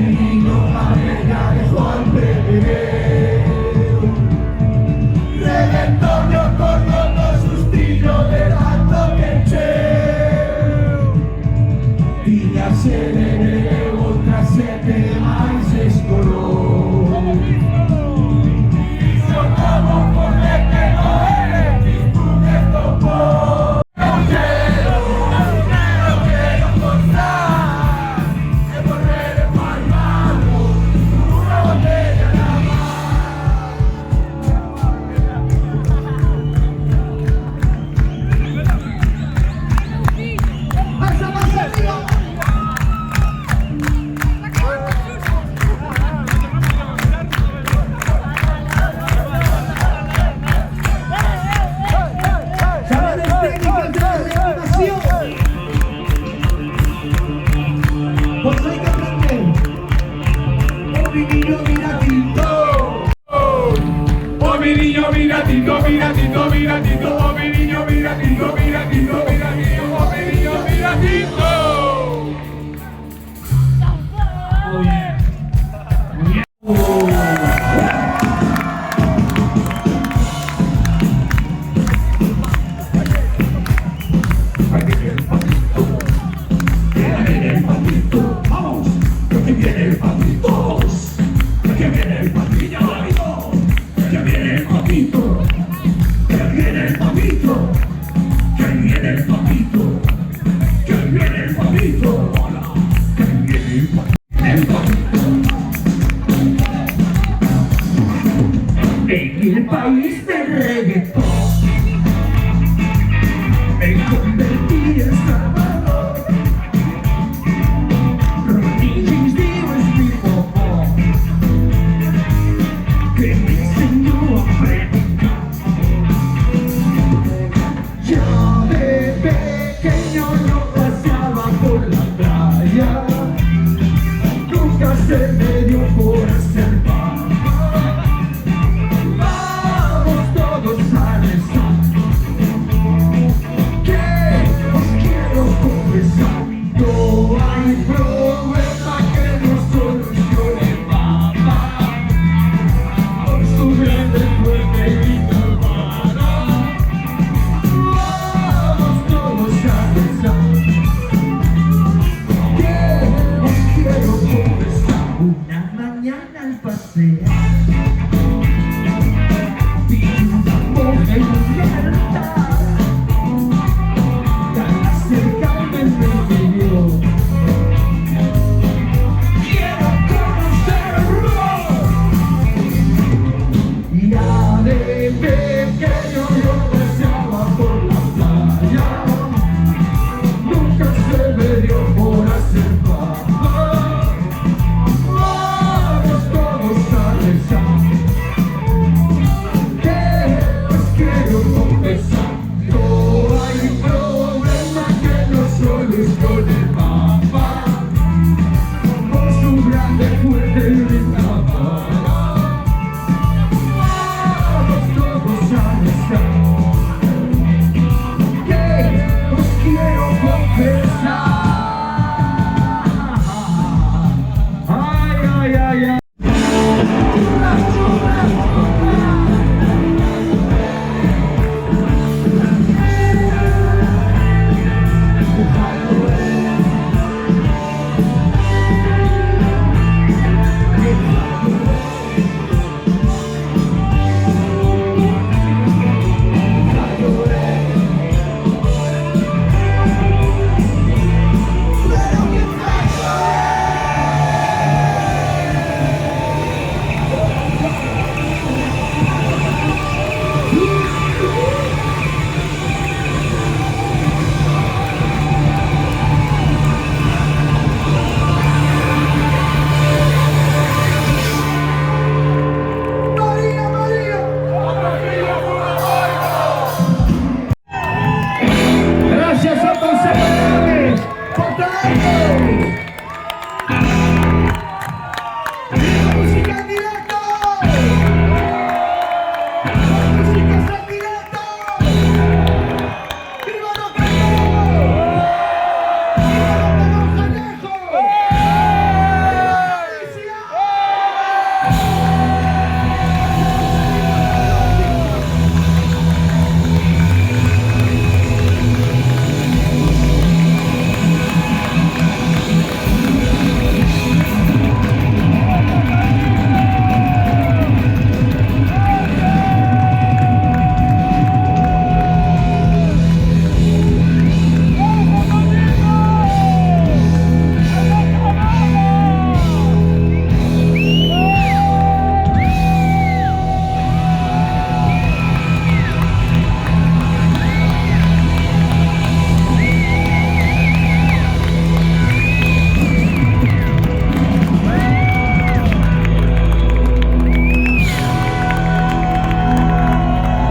vino a regar Juan Pedreu. Redentor yo corro no sustillo de tanto que encheu. Tiña sede de outra sete máis escolou. Xogamos por de que no eres tipo de topo. Eu quero gozar e volver palmado unha botella na pues hay que aprender. Oh mi niño mira Tito. Oh mi niño mira Tito, mira Tito, mira Tito. Oh mi niño mira Tito, mira Tito, mira Tito. Oh mi niño mira Tito. Oh yeah. En el país del reggaetón me convertí en Salvador. Ronnie James Dio es mi papá, que me enseñó a predicar. Ya de pequeño yo paseaba por la playa, nunca se me dio por hacer paz. Good.